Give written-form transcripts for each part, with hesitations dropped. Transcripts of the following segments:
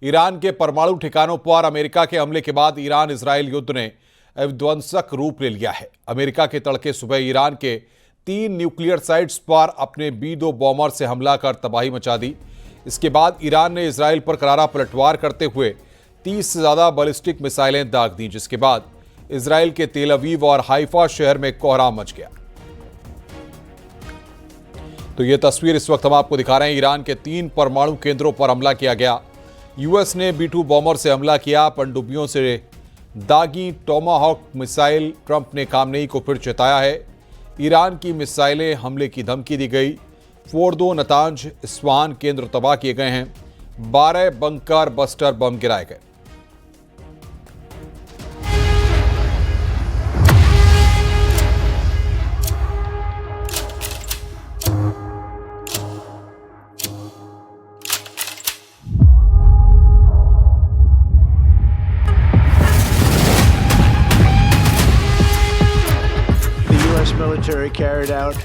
Iran के परमाणु ठिकानों पर अमेरिका के हमले के बाद ईरान इजरायल युद्ध ने विध्वंसक रूप ले लिया है। अमेरिका के तड़के सुबह ईरान के 3 न्यूक्लियर साइट्स पर अपने B-2 बॉम्बर से हमला कर तबाही मचा दी। इसके बाद ईरान ने इजरायल पर करारा पलटवार करते हुए 30 से ज्यादा बैलिस्टिक मिसाइलें दाग दी, जिसके बाद इजरायल के तेल अवीव और हाइफा शहर में कोहराम मच गया। तो ये तस्वीर इस वक्त हम आपको दिखा रहे हैं। ईरान के 3 परमाणु केंद्रों पर हमला किया गया। यूएस ने B-2 बॉम्बर से हमला किया। पनडुब्बियों से दागी टोमाहॉक मिसाइल ट्रंप ने खामनेई को फिर चेताया है। ईरान की मिसाइलें हमले की धमकी दी गई। फोर्दो, नतांज, इस्फहान केंद्र तबाह किए गए हैं। 12 बंकर बस्टर बम गिराए गए। Military carried out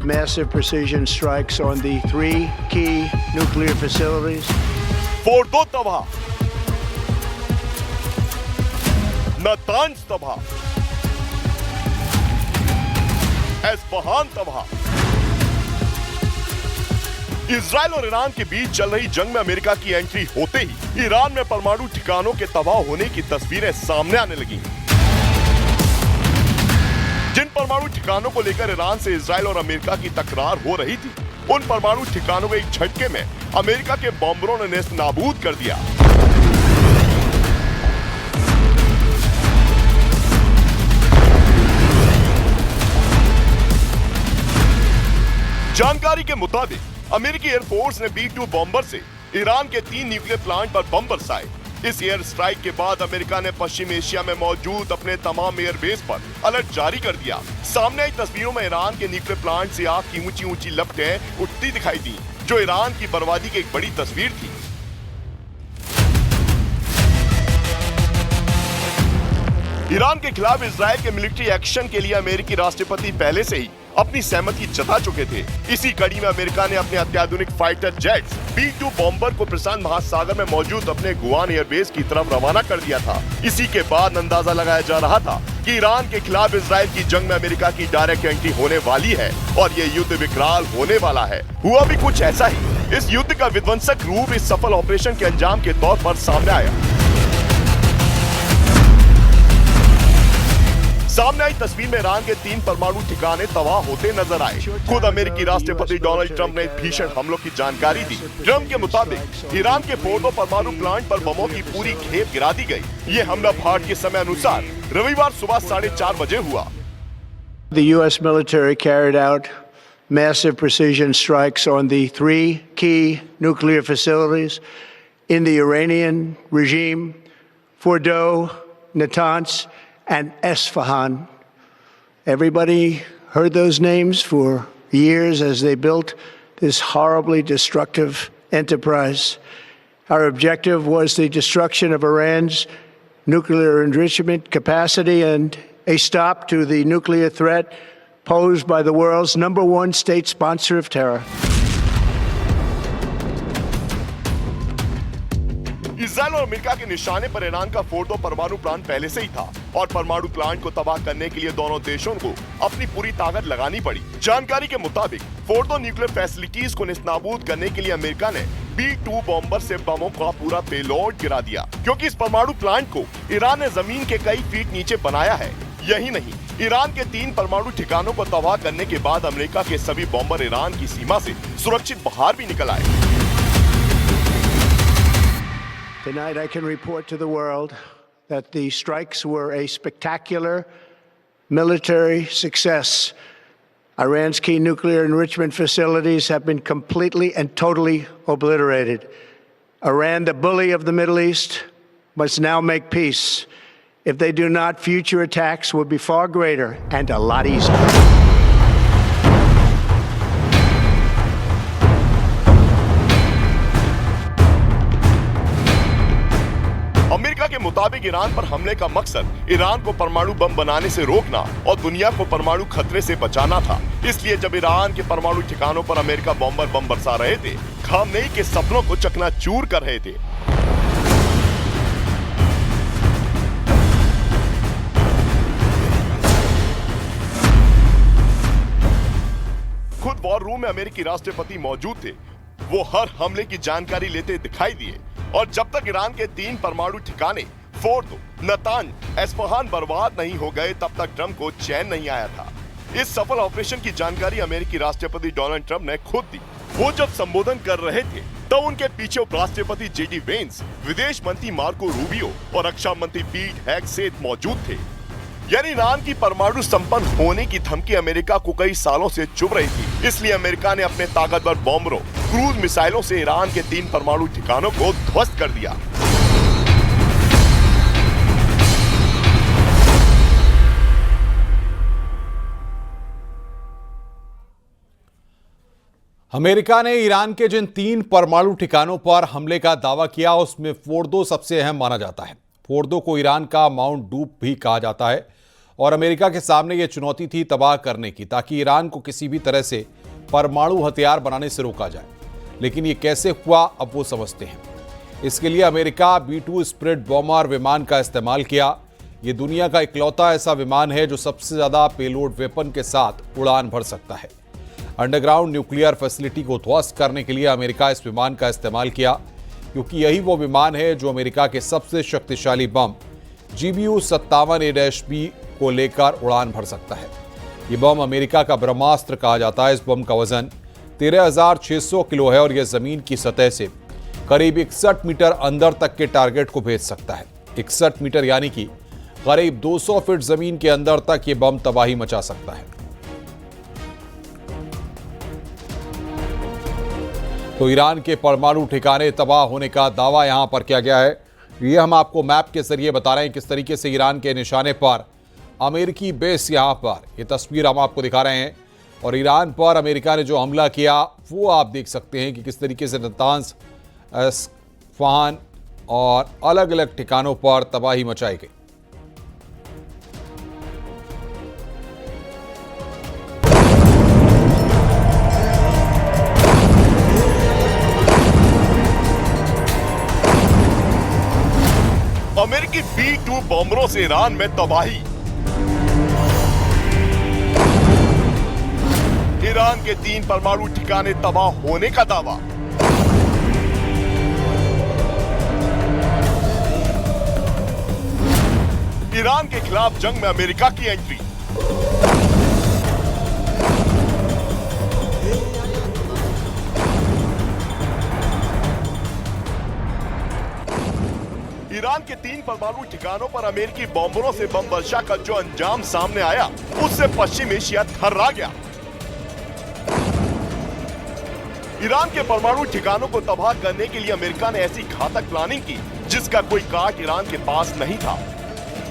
massive precision strikes on the 3 key nuclear facilities. Fordow तबाह, नतांज तबाह, इस्फहान तबाह। इजराइल और ईरान के बीच चल रही जंग में अमेरिका की एंट्री होते ही ईरान में परमाणु ठिकानों के तबाह होने की तस्वीरें सामने आने लगी। जिन परमाणु ठिकानों को लेकर ईरान से इजराइल और अमेरिका की तकरार हो रही थी, उन परमाणु ठिकानों को एक झटके में अमेरिका के बॉम्बरों ने नेस्त नाबूद कर दिया। जानकारी के मुताबिक अमेरिकी एयरफोर्स ने B-2 बॉम्बर से ईरान के 3 न्यूक्लियर प्लांट पर बम बरसाए। इस एयर स्ट्राइक के बाद अमेरिका ने पश्चिम एशिया में मौजूद अपने तमाम एयरबेस पर अलर्ट जारी कर दिया। सामने आई तस्वीरों में ईरान के न्यूक्लियर प्लांट से आग की ऊंची ऊंची लपटें उठती दिखाई दी, जो ईरान की बर्बादी की एक बड़ी तस्वीर थी। ईरान के खिलाफ इजराइल के मिलिट्री एक्शन के लिए अमेरिकी राष्ट्रपति पहले से ही अपनी सहमति जता चुके थे। इसी कड़ी में अमेरिका ने अपने अत्याधुनिक फाइटर जेट्स B-2 बॉम्बर को प्रशांत महासागर में मौजूद अपने गुआन एयरबेस की तरफ रवाना कर दिया था। इसी के बाद अंदाजा लगाया जा रहा था कि ईरान के खिलाफ इजराइल की जंग में अमेरिका की डायरेक्ट एंट्री होने वाली है और ये युद्ध विकराल होने वाला है। हुआ भी कुछ ऐसा ही। इस युद्ध का विध्वंसक रूप इस सफल ऑपरेशन के अंजाम के तौर पर सामने आया। सामने आई तस्वीर में ईरान के 3 परमाणु ठिकाने तबाह होते नजर आए। खुद अमेरिकी राष्ट्रपति डोनाल्ड ट्रंप ने भीषण हमलों की जानकारी दी। ट्रंप के मुताबिक ईरान के फोर्दो परमाणु प्लांट पर बमों की पूरी खेप गिरा दी गई। ये हमला भारत के समय अनुसार रविवार सुबह 4:30 बजे हुआ। The U.S. military carried out massive precision strikes on the 3 key nuclear facilities in the Iranian regime, Fordo, Natanz, and Isfahan. Everybody heard those names for years as they built this horribly destructive enterprise. Our objective was the destruction of Iran's nuclear enrichment capacity and a stop to the nuclear threat posed by the world's #1 state sponsor of terror. Israel और America के निशाने पर Iran का Fordow परमाणु plant पहले से ही था और परमाणु प्लांट को तबाह करने के लिए दोनों देशों को अपनी पूरी ताकत लगानी पड़ी। जानकारी के मुताबिक फोर्दो न्यूक्लियर फैसिलिटीज को नेस्तनाबूद करने के लिए अमेरिका ने B-2 बॉम्बर से बमों का पूरा पेलोड गिरा दिया, क्योंकि इस परमाणु प्लांट को ईरान ने जमीन के कई फीट नीचे बनाया है। यही नहीं, ईरान के 3 परमाणु ठिकानों को तबाह करने के बाद अमेरिका के सभी बॉम्बर ईरान की सीमा से सुरक्षित बाहर भी निकल आए। Tonight I can report to the world that the strikes were a spectacular military success. Iran's key nuclear enrichment facilities have been completely and totally obliterated. Iran, the bully of the Middle East, must now make peace. If they do not, future attacks will be far greater and a lot easier. America के मुताबिक Iran पर हमले का मकसद Iran को परमाणु बम बनाने से रोकना और दुनिया को परमाणु खतरे से बचाना था। इसलिए जब ईरान के परमाणु ठिकानों पर अमेरिका बॉम्बर बम बरसा रहे थे, खामनेई के सपनों को चकनाचूर कर रहे थे। खुद वॉर रूम में अमेरिकी राष्ट्रपति मौजूद थे। वो हर हमले की जानकारी लेते दिखाई दिए और जब तक ईरान के 3 परमाणु ठिकाने फोर्दो, नतांज, एस्फहान बर्बाद नहीं हो गए तब तक ट्रंप को चैन नहीं आया था। इस सफल ऑपरेशन की जानकारी अमेरिकी राष्ट्रपति डोनाल्ड ट्रंप ने खुद दी। वो जब संबोधन कर रहे थे तो उनके पीछे उपराष्ट्रपति जेडी वेंस, विदेश मंत्री मार्को रूबियो और रक्षा मंत्री पीट हेगसेथ मौजूद थे। यानी ईरान की परमाणु संपन्न होने की धमकी अमेरिका को कई सालों से चुभ रही थी। इसलिए अमेरिका ने अपने ताकतवर बॉम्बरों, क्रूज मिसाइलों से ईरान के 3 परमाणु ठिकानों को ध्वस्त कर दिया। अमेरिका ने ईरान के जिन 3 परमाणु ठिकानों पर हमले का दावा किया उसमें फोर्दो सबसे अहम माना जाता है। फोर्दो को ईरान का माउंट डूप भी कहा जाता है और अमेरिका के सामने यह चुनौती थी तबाह करने की, ताकि ईरान को किसी भी तरह से परमाणु हथियार बनाने से रोका जाए। लेकिन ये कैसे हुआ अब वो समझते हैं। इसके लिए अमेरिका B-2 स्प्रिट बॉम्बर विमान का इस्तेमाल किया। ये दुनिया का इकलौता ऐसा विमान है जो सबसे ज्यादा पेलोड वेपन के साथ उड़ान भर सकता है। अंडरग्राउंड न्यूक्लियर फैसिलिटी को ध्वस्त करने के लिए अमेरिका इस विमान का इस्तेमाल किया, क्योंकि यही वो विमान है जो अमेरिका के सबसे शक्तिशाली बम GBU-57A-B को लेकर उड़ान भर सकता है। ये बम अमेरिका का ब्रह्मास्त्र कहा जाता है। इस बम का वजन 13,600 किलो है और यह जमीन की सतह से करीब 61 मीटर अंदर तक के टारगेट को भेज सकता है। 61 मीटर यानी कि करीब 200 फीट जमीन के अंदर तक यह बम तबाही मचा सकता है। तो ईरान के परमाणु ठिकाने तबाह होने का दावा यहां पर किया गया है। ये हम आपको मैप के जरिए बता रहे हैं किस तरीके से ईरान के निशाने पर अमेरिकी बेस यहां पर, ये तस्वीर हम आपको दिखा रहे हैं। और ईरान पर अमेरिका ने जो हमला किया वो आप देख सकते हैं कि किस तरीके से नतांज, एस्फहान और अलग अलग ठिकानों पर तबाही मचाई गई। अमेरिकी B-2 बॉम्बरों से ईरान में तबाही। ईरान के 3 परमाणु ठिकाने तबाह होने का दावा। ईरान के खिलाफ जंग में अमेरिका की एंट्री। ईरान के 3 परमाणु ठिकानों पर अमेरिकी बॉम्बरों से बम वर्षा का जो अंजाम सामने आया उससे पश्चिम एशिया थर्रा गया। ईरान के परमाणु ठिकानों को तबाह करने के लिए अमेरिका ने ऐसी घातक प्लानिंग की जिसका कोई काट ईरान के पास नहीं था।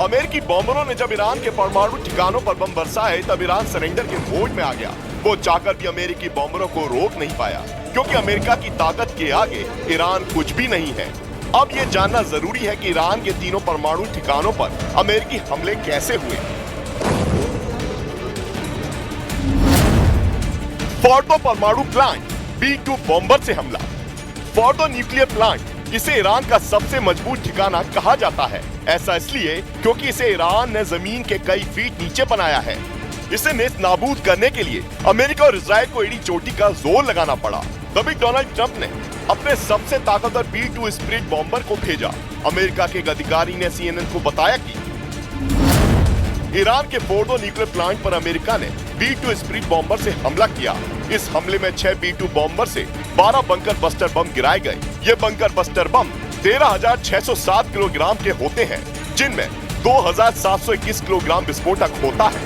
अमेरिकी बॉम्बरों ने जब ईरान के परमाणु ठिकानों पर बम बरसाए तब ईरान सरेंडर के मोड में आ गया। वो चाहकर भी अमेरिकी बॉम्बरों को रोक नहीं पाया, क्योंकि अमेरिका की ताकत के आगे ईरान कुछ भी नहीं है। अब ये जानना जरूरी है कि ईरान के 3 परमाणु ठिकानों पर अमेरिकी हमले कैसे हुए। फोर्दो परमाणु प्लांट, B-2 बॉम्बर से हमला। फोर्दो न्यूक्लियर प्लांट, इसे ईरान का सबसे मजबूत ठिकाना कहा जाता है। ऐसा इसलिए क्योंकि इसे ईरान ने जमीन के कई फीट नीचे बनाया है। इसे नेस्त नाबूद करने के लिए अमेरिका और इजराइल को एड़ी चोटी का जोर लगाना पड़ा। तभी डोनाल्ड ट्रंप ने अपने सबसे ताकतवर B-2 स्प्रिट बॉम्बर को भेजा। अमेरिका के एक अधिकारी ने CNN को बताया कि ईरान के फोर्दो न्यूक्लियर प्लांट पर अमेरिका ने B-2 स्प्रिट बॉम्बर से हमला किया। इस हमले में 6 B-2 बॉम्बर से 12 बंकर बस्टर बम गिराए गए। ये बंकर बस्टर बम 13,607 किलोग्राम के होते हैं, जिनमें 2,721 किलोग्राम विस्फोटक होता है।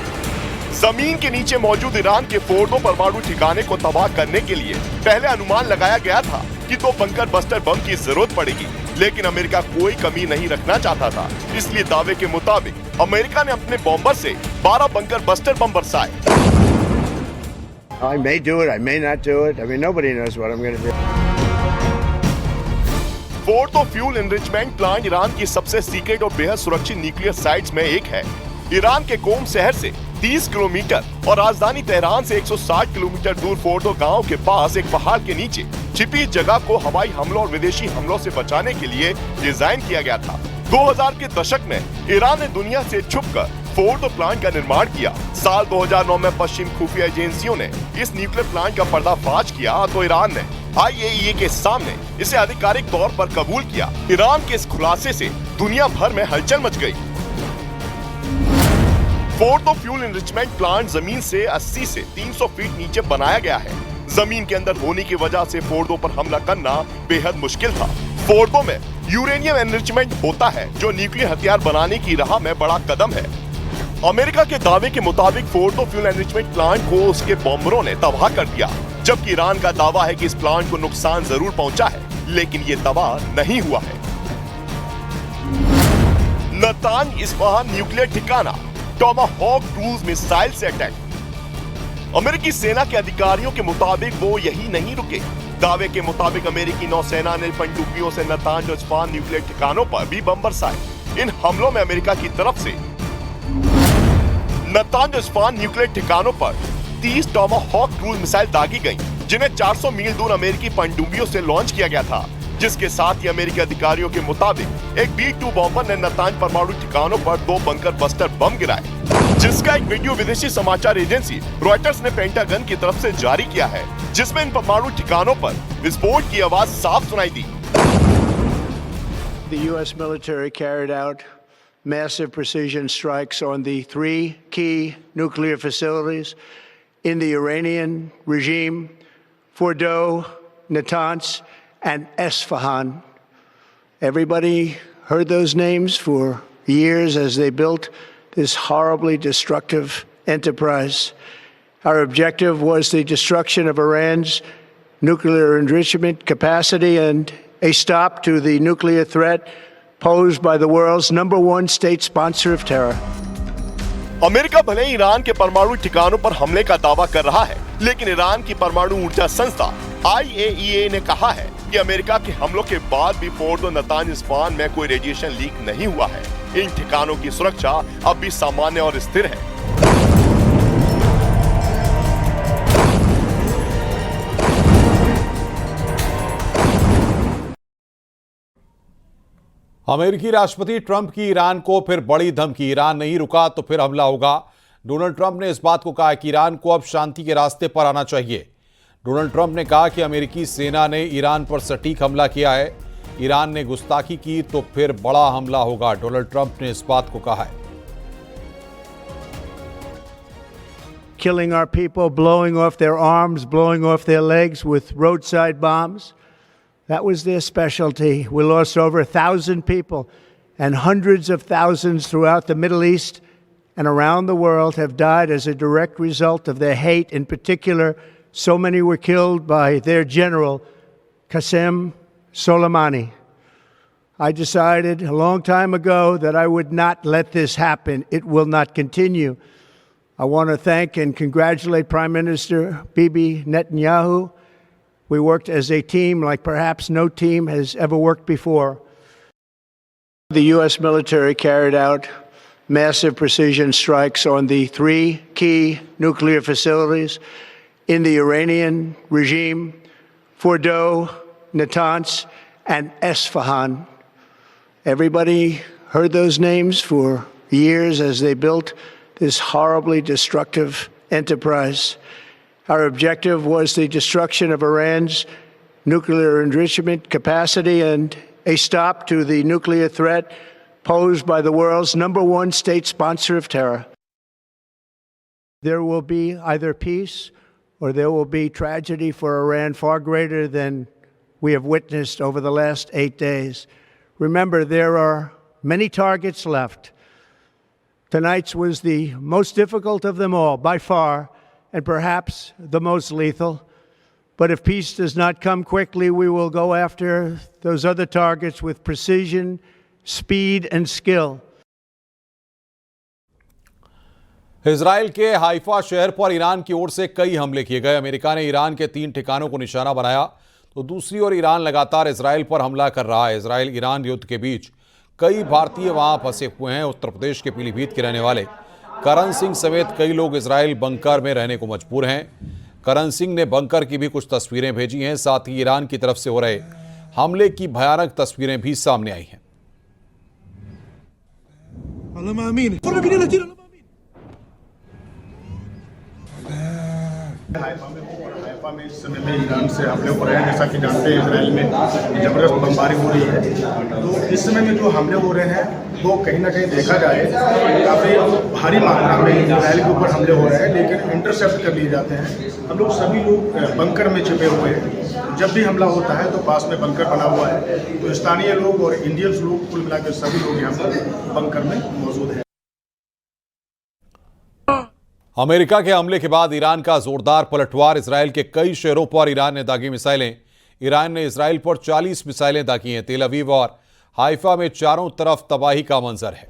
जमीन के नीचे मौजूद ईरान के फोर्दो परमाणु ठिकाने को तबाह करने के लिए पहले अनुमान लगाया गया था कि 2 बंकर बस्टर बम की जरूरत पड़ेगी, लेकिन अमेरिका कोई कमी नहीं रखना चाहता था। इसलिए दावे के मुताबिक अमेरिका ने अपने बॉम्बर से 12 बंकर बस्टर बम बरसाए। I may do it, I may not do it. I mean, nobody knows what I'm going to do. Fordow fuel enrichment plant Iran की सबसे सीक्रेट और बेहद सुरक्षित न्यूक्लियर साइट्स में एक है। ईरान के कोम शहर से 30 किलोमीटर और राजधानी तेहरान से 160 किलोमीटर दूर फोर्दो गांव के पास एक पहाड़ के नीचे छिपी जगह को हवाई हमलों और विदेशी हमलों से बचाने के लिए डिजाइन किया गया था। 2000 के दशक में ईरान ने दुनिया से छुपकर फोर्डो प्लांट का निर्माण किया। साल 2009 में पश्चिम खुफिया एजेंसियों ने इस न्यूक्लियर प्लांट का पर्दाफाश किया तो ईरान ने IAEA के सामने इसे आधिकारिक तौर पर कबूल किया। ईरान के इस खुलासे से दुनिया भर में हलचल मच गई। फोर्डो फ्यूल एनरिचमेंट प्लांट जमीन से 80 से 300 फीट नीचे बनाया गया है। जमीन के अंदर होने की वजह से फोर्डो पर हमला करना बेहद मुश्किल था। फोर्डो में यूरेनियम एनरिचमेंट होता है जो न्यूक्लियर हथियार बनाने की राह में बड़ा कदम है। अमेरिका के दावे के मुताबिक फोर्डो फ्यूल एनरिचमेंट प्लांट को उसके बॉम्बरों ने तबाह कर दिया, जबकि ईरान का दावा है कि इस प्लांट को नुकसान जरूर पहुंचा है, लेकिन ये तबाह नहीं हुआ है। नतांज इस्फहान न्यूक्लियर ठिकाना, टॉमाहॉक क्रूज मिसाइल से अटैक। अमेरिकी सेना के अधिकारियों के मुताबिक वो यही नहीं रुके। दावे के मुताबिक अमेरिकी नौसेना ने पनडुब्बियों से नतांज और इस्फहान न्यूक्लियर ठिकानों पर भी बम बरसाए। इन हमलों में अमेरिका की तरफ से नतांज और इस्फहान न्यूक्लियर ठिकानों पर 30 टॉमाहॉक क्रूज मिसाइल दागी गईं, जिन्हें 400 मील दूर अमेरिकी पनडुब्बियों से लॉन्च किया गया था, जिसके साथ ही अमेरिकी अधिकारियों के मुताबिक एक B-2 बॉम्बर ने नतांज परमाणु ठिकानों पर 2 बंकर बस्टर बम गिराए, जिसका एक वीडियो विदेशी समाचार एजेंसी रॉयटर्स ने पेंटागन की तरफ से जारी किया है, जिसमें इन परमाणु ठिकानों पर विस्फोट की आवाज साफ सुनाई दी। The U.S. military carried out massive precision strikes on the 3 key nuclear facilities in the Iranian regime, Fordow, Natanz, and Esfahan. Everybody heard those names for years as they built this horribly destructive enterprise. Our objective was the destruction of Iran's nuclear enrichment capacity and a stop to the nuclear threat posed by the world's #1 state sponsor of terror. America भले ही Iran के परमाणु ठिकानों पर हमले का दावा कर रहा है, लेकिन ईरान की परमाणु ऊर्जा संस्था IAEA ने कहा है कि अमेरिका के हमलों के बाद भी फोर्डो, नतांज, इस्फहान में कोई रेडिएशन लीक नहीं हुआ है। इन ठिकानों की सुरक्षा अब भी सामान्य और स्थिर है। अमेरिकी राष्ट्रपति ट्रंप की ईरान को फिर बड़ी धमकी, ईरान नहीं रुका तो फिर हमला होगा। डोनाल्ड ट्रंप ने इस बात को कहा कि ईरान को अब शांति के रास्ते पर आना चाहिए। डोनाल्ड ट्रंप ने कहा कि अमेरिकी सेना ने ईरान पर सटीक हमला किया है, ईरान ने गुस्ताखी की तो फिर बड़ा हमला होगा। डोनाल्ड ट्रंप ने इस बात को कहा है। Killing our people, blowing off their arms, blowing off their legs with roadside bombs. That was their specialty. We lost over 1,000 people, and hundreds of thousands throughout the Middle East and around the world have died as a direct result of their hate. In particular, so many were killed by their general, Qasem Soleimani. I decided a long time ago that I would not let this happen. It will not continue. I want to thank and congratulate Prime Minister Bibi Netanyahu. We worked as a team like perhaps no team has ever worked before. The U.S. military carried out massive precision strikes on the 3 key nuclear facilities in the Iranian regime, Fordow, Natanz, and Esfahan. Everybody heard those names for years as they built this horribly destructive enterprise. Our objective was the destruction of Iran's nuclear enrichment capacity and a stop to the nuclear threat posed by the world's #1 state sponsor of terror. There will be either peace or there will be tragedy for Iran far greater than we have witnessed over the last 8 days. Remember, there are many targets left. Tonight's was the most difficult of them all, by far, and perhaps the most lethal. But if peace does not come quickly, we will go after those other targets with precision, speed, and skill. Israel के Haifa शहर पर Iran की ओर से कई हमले किए गए। America ने ईरान के 3 ठिकानों को निशाना बनाया, तो दूसरी ओर ईरान लगातार इजराइल पर हमला कर रहा है। इजराइल ईरान युद्ध के बीच कई भारतीय वहां फंसे हुए हैं। उत्तर प्रदेश के पीलीभीत के रहने वाले करण सिंह समेत कई लोग इजराइल बंकर में रहने को मजबूर हैं। करण सिंह ने बंकर की भी कुछ तस्वीरें भेजी हैं, साथ ही ईरान की तरफ से हो रहे हमले की भयानक तस्वीरें भी सामने आई हैं। हाइफा में इस समय में ईरान से हमले हो रहे हैं। जैसा कि जानते हैं इसराइल में ज़बरदस्त बमबारी हो रही है, तो इस समय में जो हमले हो रहे हैं वो कहीं ना कहीं देखा जाए काफ़ी भारी मात्रा में इसराइल के ऊपर हमले हो रहे हैं, लेकिन इंटरसेप्ट कर लिए जाते हैं। हम लोग सभी लोग बंकर में छिपे हुए हैं। जब भी हमला होता है तो पास में बंकर बना हुआ है, तो स्थानीय लोग और इंडियंस लोग कुल मिलाकर सभी लोग यहाँ पर बंकर में मौजूद हैं। अमेरिका के हमले के बाद ईरान का जोरदार पलटवार। इसराइल के कई शहरों पर ईरान ने दागी मिसाइलें। ईरान ने इसराइल पर 40 मिसाइलें दागी हैं। तेल अवीव और हाइफा में चारों तरफ तबाही का मंजर है।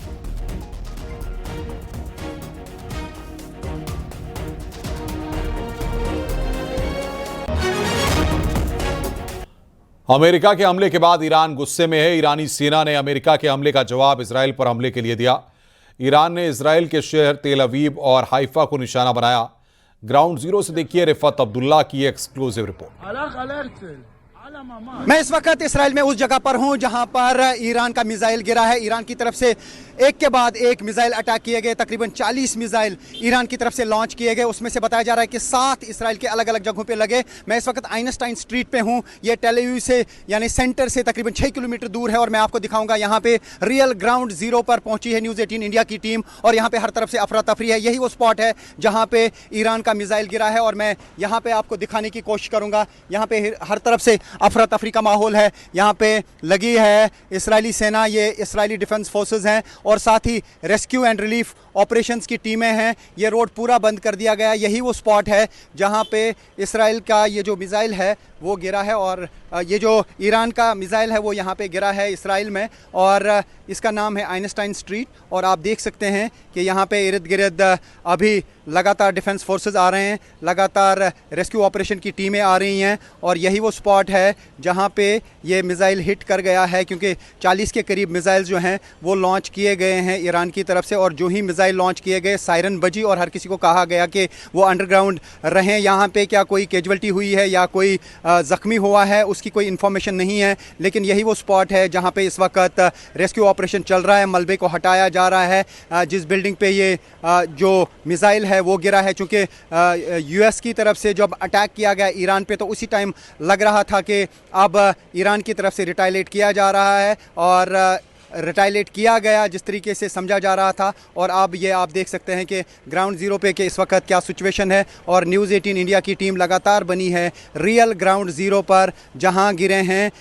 अमेरिका के हमले के बाद ईरान गुस्से में है। ईरानी सेना ने अमेरिका के हमले का जवाब इसराइल पर हमले के लिए दिया। ईरान ने इसराइल के शहर तेल अवीव और हाइफा को निशाना बनाया। ग्राउंड जीरो से देखिए रिफत अब्दुल्ला की एक्सक्लूसिव रिपोर्ट। मैं इस वक्त इसराइल में उस जगह पर हूं जहां पर ईरान का मिसाइल गिरा है। ईरान की तरफ से एक के बाद एक मिसाइल अटैक किए गए। तकरीबन 40 मिसाइल ईरान की तरफ से लॉन्च किए गए। उसमें से बताया जा रहा है कि 7 इसराइल के अलग अलग जगहों पे लगे। मैं इस वक्त आइंस्टाइन स्ट्रीट पे हूं। ये टेल अवीव से यानी सेंटर से तकरीबन 6 किलोमीटर दूर है और मैं आपको दिखाऊंगा। यहाँ पे रियल ग्राउंड जीरो पर पहुंची है न्यूज़ 18 इंडिया की टीम और यहाँ पे हर तरफ से अफरा तफरी है। यही वो स्पॉट है जहाँ पे ईरान का मिसाइल गिरा है और मैं यहाँ पे आपको दिखाने की कोशिश करूंगा। यहाँ पे हर तरफ से अफरा तफरी का माहौल है। यहाँ पे लगी है इसराइली सेना, ये इसराइली डिफेंस फोर्सेस हैं और साथ ही रेस्क्यू एंड रिलीफ ऑपरेशंस की टीमें हैं। ये रोड पूरा बंद कर दिया गया। यही वो स्पॉट है जहाँ पे इसराइल का ये जो मिसाइल है वो गिरा है और ये जो ईरान का मिसाइल है वो यहाँ पे गिरा है इसराइल में और इसका नाम है आइंस्टाइन स्ट्रीट। और आप देख सकते हैं कि यहाँ पे इर्द गिर्द अभी लगातार डिफेंस फोर्सेस आ रहे हैं, लगातार रेस्क्यू ऑपरेशन की टीमें आ रही हैं और यही वो स्पॉट है जहाँ पे ये मिसाइल हिट कर गया है, क्योंकि 40 के करीब मिसाइल जो हैं वो लॉन्च किए गए हैं ईरान की तरफ से। और जो ही मिसाइल लॉन्च किए गए सायरन बजी और हर किसी को कहा गया कि वो अंडरग्राउंड रहें। यहाँ पे क्या कोई कैजुअल्टी हुई है या कोई ज़ख्मी हुआ है उसकी कोई इन्फॉर्मेशन नहीं है, लेकिन यही वो स्पॉट है जहाँ पे इस वक्त रेस्क्यू ऑपरेशन चल रहा है। मलबे को हटाया जा रहा है। जिस बिल्डिंग पे ये जो मिसाइल है वो गिरा है, चूँकि यूएस की तरफ से जब अटैक किया गया ईरान पे तो उसी टाइम लग रहा था कि अब ईरान की तरफ से रिटाइलेट किया जा रहा है और रिटाइलेट किया गया जिस तरीके से समझा जा रहा था। और अब ये आप देख सकते हैं कि ग्राउंड ज़ीरो पे कि इस वक्त क्या सिचुएशन है और न्यूज़ 18 इंडिया की टीम लगातार बनी है रियल ग्राउंड ज़ीरो पर जहां गिरे हैं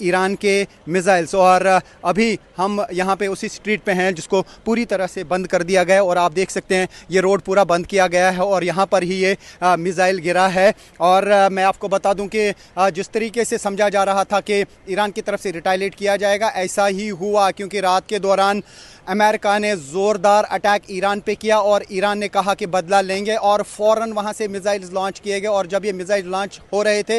ईरान के मिसाइल्स। और अभी हम यहां पे उसी स्ट्रीट पे हैं जिसको पूरी तरह से बंद कर दिया गया और आप देख सकते हैं ये रोड पूरा बंद किया गया है और यहाँ पर ही ये मिसाइल गिरा है। और मैं आपको बता दूँ कि जिस तरीके से समझा जा रहा था कि ईरान की तरफ से रिटाइलेट किया जाएगा, ऐसा ही हुआ, क्योंकि रात के दौरान अमेरिका ने ज़ोरदार अटैक ईरान पे किया और ईरान ने कहा कि बदला लेंगे और फ़ौरन वहाँ से मिसाइल्स लॉन्च किए गए। और जब ये मिसाइल लॉन्च हो रहे थे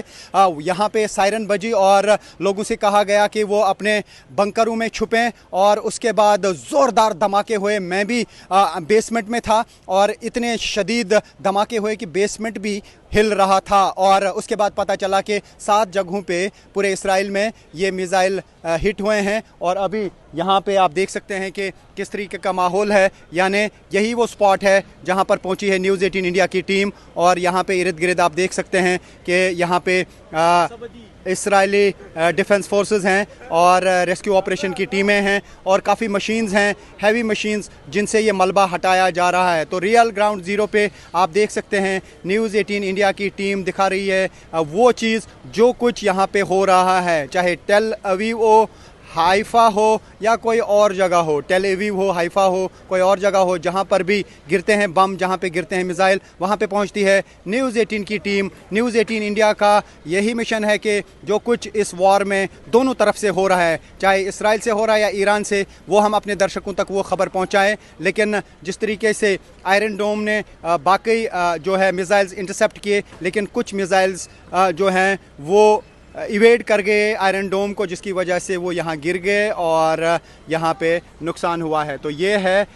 यहाँ पे सायरन बजी और लोगों से कहा गया कि वो अपने बंकरों में छुपें और उसके बाद ज़ोरदार धमाके हुए। मैं भी बेसमेंट में था और इतने शदीद धमाके हुए कि बेसमेंट भी हिल रहा था। और उसके बाद पता चला कि 7 जगहों पे पूरे इसराइल में ये मिसाइल हिट हुए हैं और अभी यहाँ पे आप देख सकते हैं कि किस तरीके का माहौल है। यानी यही वो स्पॉट है जहाँ पर पहुँची है न्यूज़ 18 इंडिया की टीम और यहाँ पे इर्द गिर्द आप देख सकते हैं कि यहाँ पे इसराइली डिफेंस फोर्सेस हैं और रेस्क्यू ऑपरेशन की टीमें हैं और काफ़ी मशीन्स हैं, हैवी मशीन्स, जिनसे ये मलबा हटाया जा रहा है। तो रियल ग्राउंड ज़ीरो पे आप देख सकते हैं न्यूज़ 18 इंडिया की टीम दिखा रही है वो चीज़ जो कुछ यहाँ पे हो रहा है, चाहे टेल अवीव हो, हाइफा हो या कोई और जगह हो, टेल अवीव हो, हाइफा हो, कोई और जगह हो, जहाँ पर भी गिरते हैं बम, जहाँ पे गिरते हैं मिसाइल, वहाँ पे पहुँचती है न्यूज़ 18 की टीम। न्यूज़ 18 इंडिया का यही मिशन है कि जो कुछ इस वॉर में दोनों तरफ से हो रहा है, चाहे इसराइल से हो रहा है या ईरान से, वो हम अपने दर्शकों तक वो खबर पहुँचाएँ। लेकिन जिस तरीके से आयरन डोम ने बाकी जो है मिसाइल्स इंटरसेप्ट किए, लेकिन कुछ मिसाइल्स जो हैं वो इवेड कर गए आयरन डोम को, जिसकी वजह से वो यहाँ गिर गए और यहाँ पे नुकसान हुआ है। तो ये है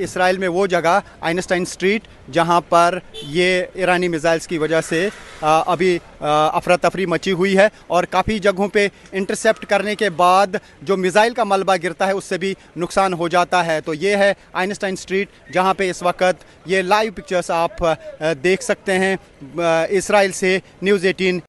इसराइल में वो जगह आइंस्टाइन स्ट्रीट जहां पर ये ईरानी मिसाइल्स की वजह से अभी अफरा तफरी मची हुई है और काफ़ी जगहों पे इंटरसेप्ट करने के बाद जो मिसाइल का मलबा गिरता है उससे भी नुकसान हो जाता है। तो ये है आइंस्टाइन स्ट्रीट जहां पे इस वक्त ये लाइव पिक्चर्स आप देख सकते हैं। इसराइल से न्यूज़ 18